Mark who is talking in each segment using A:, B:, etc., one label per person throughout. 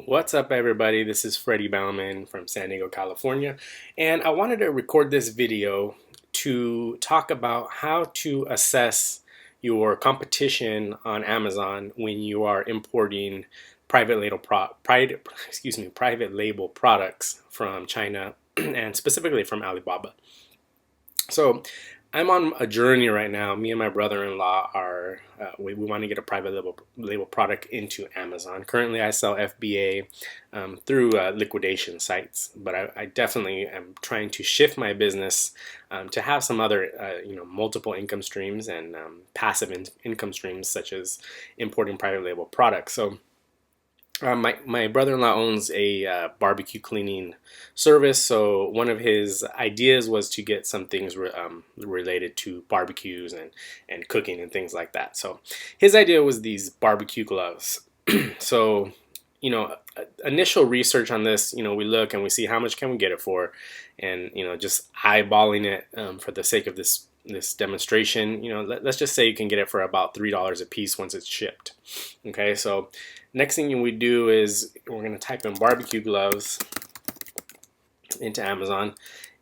A: What's up, everybody? This is Freddie Bauman from San Diego, California, and I wanted to record this video to talk about how to assess your competition on Amazon when you are importing private label products from China and specifically from Alibaba. So I'm on a journey right now. Me and my brother-in-law are we want to get a private label product into Amazon. Currently, I sell FBA through liquidation sites, but I definitely am trying to shift my business to have some other multiple income streams and passive income streams such as importing private label products. So my brother-in-law owns a barbecue cleaning service, so one of his ideas was to get some things related to barbecues and cooking and things like that. So his idea was these barbecue gloves. So, initial research on this, we look and we see how much can we get it for, and just eyeballing it for the sake of this demonstration, let's just say you can get it for about $3 a piece once it's shipped. Okay, so next thing we do is we're going to type in barbecue gloves into Amazon,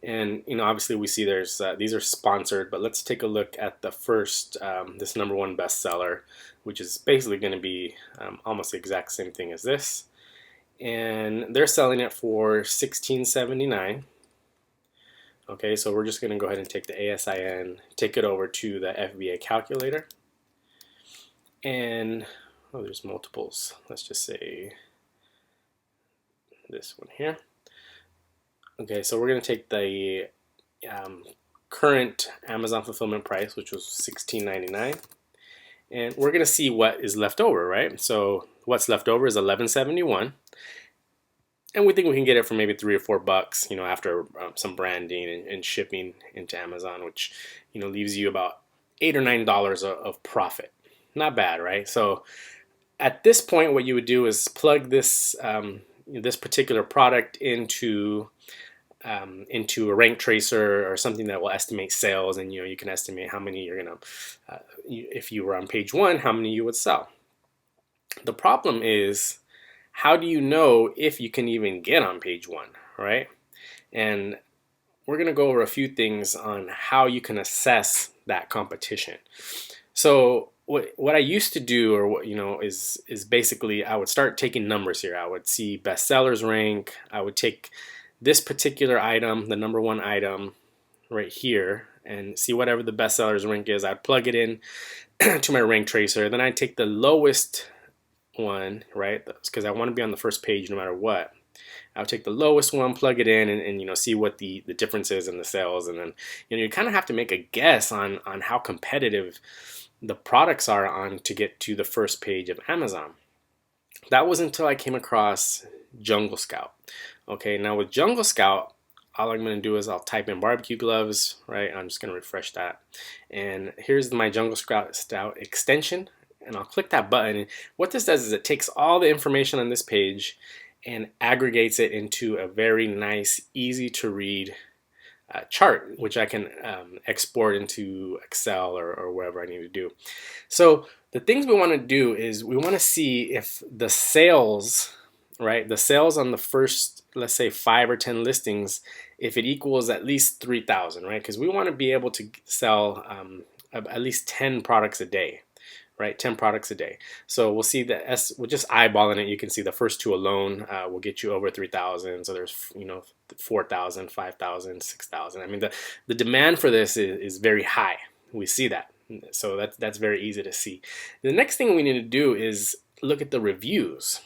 A: and obviously we see there's these are sponsored, but let's take a look at the first this #1 bestseller, which is basically going to be almost the exact same thing as this, and they're selling it for $16.79. Okay, so we're just going to go ahead and take the ASIN, take it over to the FBA calculator, and there's multiples. Let's just say this one here. Okay, so we're going to take the current Amazon fulfillment price, which was $16.99, and we're going to see what is left over, right? So what's left over is $11.71. And we think we can get it for maybe $3 or $4, after some branding and shipping into Amazon, which, leaves you about $8 or $9 of profit. Not bad, right? So at this point, what you would do is plug this this particular product into a rank tracer or something that will estimate sales, and you can estimate how many you're gonna, if you were on page 1, how many you would sell. The problem is, how do you know if you can even get on page 1, right? And we're going to go over a few things on how you can assess that competition. So what I used to do, or is basically I would start taking numbers here. I would see bestsellers rank. I would take this particular item, the #1 item right here, and see whatever the bestsellers rank is. I'd plug it in to my rank tracer. Then I'd take the lowest one, right? Because I want to be on the first page no matter what. I'll take the lowest one, plug it in, and see what the difference is in the sales, and then you kind of have to make a guess on how competitive the products are on to get to the first page of Amazon. That was until I came across Jungle Scout. Okay, now with Jungle Scout, all I'm going to do is I'll type in barbecue gloves, right? I'm just going to refresh that, and here's my Jungle Scout extension. And I'll click that button. And what this does is it takes all the information on this page and aggregates it into a very nice, easy to read chart, which I can export into Excel or wherever I need to do. So the things we want to do is we want to see if the sales, right, the sales on the first, let's say 5 or 10 listings, if it equals at least 3,000, right? Because we want to be able to sell at least 10 products a day. Right, 10 products a day. So we'll see that we're just eyeballing it. You can see the first 2 alone will get you over 3,000. So there's 4,000, 5,000, 6,000. I mean the demand for this is very high. We see that. So that's very easy to see. The next thing we need to do is look at the reviews,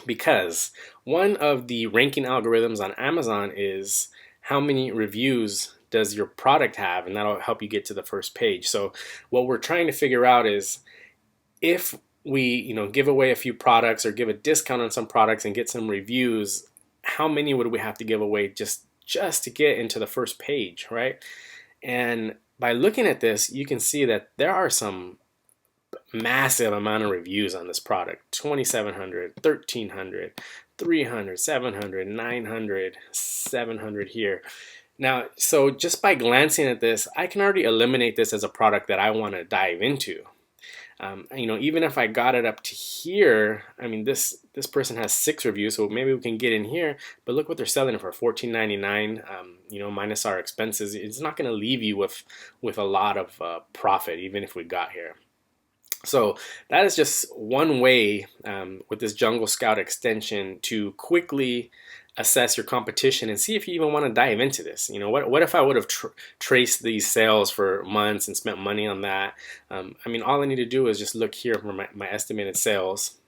A: because one of the ranking algorithms on Amazon is how many reviews does your product have, and that'll help you get to the first page. So what we're trying to figure out is if we give away a few products or give a discount on some products and get some reviews, how many would we have to give away just to get into the first page, right? And by looking at this, you can see that there are some massive amount of reviews on this product: 2,700, 1,300, 300, 700, 900, 700 here. Now, so just by glancing at this, I can already eliminate this as a product that I want to dive into. You know, even if I got it up to here, I mean, this person has 6 reviews, so maybe we can get in here. But look what they're selling it for, $14.99. You know, minus our expenses, it's not going to leave you with a lot of profit, even if we got here. So that is just one way with this Jungle Scout extension to quickly assess your competition and see if you even want to dive into this. You know, what if I would have traced these sales for months and spent money on that? I mean, all I need to do is just look here for my estimated sales.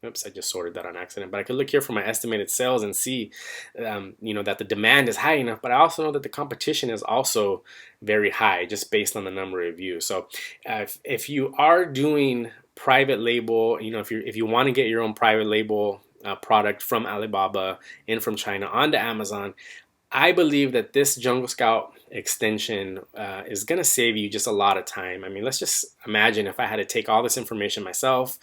A: Oops, I just sorted that on accident. But I could look here for my estimated sales and see, you know, that the demand is high enough. But I also know that the competition is also very high, just based on the number of views. So, if you are doing private label, you know, if you want to get your own private label product from Alibaba and from China onto Amazon, I believe that this Jungle Scout extension is going to save you just a lot of time. I mean, let's just imagine if I had to take all this information myself,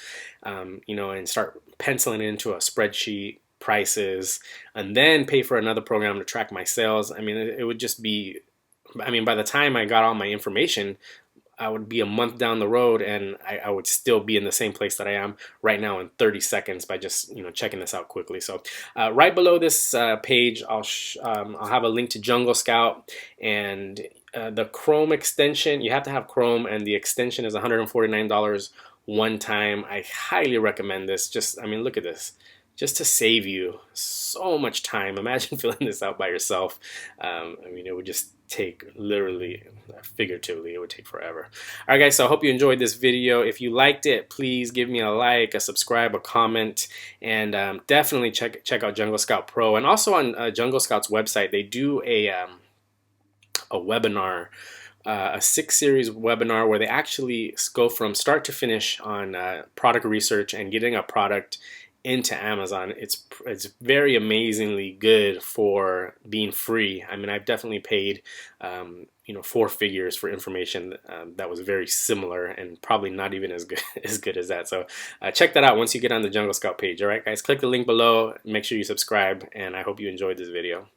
A: you know, and start penciling it into a spreadsheet, prices, and then pay for another program to track my sales. I mean, it would just be, I mean, by the time I got all my information, I would be a month down the road, and I would still be in the same place that I am right now in 30 seconds by just, you know, checking this out quickly. So right below this page, I'll have a link to Jungle Scout, and the Chrome extension. You have to have Chrome, and the extension is $149 one time. I highly recommend this. Just, I mean, look at this. Just to save you so much time. Imagine filling this out by yourself. I mean, it would just take literally, figuratively, it would take forever. All right, guys, so I hope you enjoyed this video. If you liked it, please give me a like, a subscribe, a comment, and definitely check out Jungle Scout Pro. And also on Jungle Scout's website, they do a webinar, a 6-series webinar where they actually go from start to finish on product research and getting a product into Amazon. It's very amazingly good for being free. I mean, I've definitely paid you know, 4 figures for information that was very similar and probably not even as good as that. So check that out once you get on the Jungle Scout page. All right, guys, click the link below, make sure you subscribe, and I hope you enjoyed this video.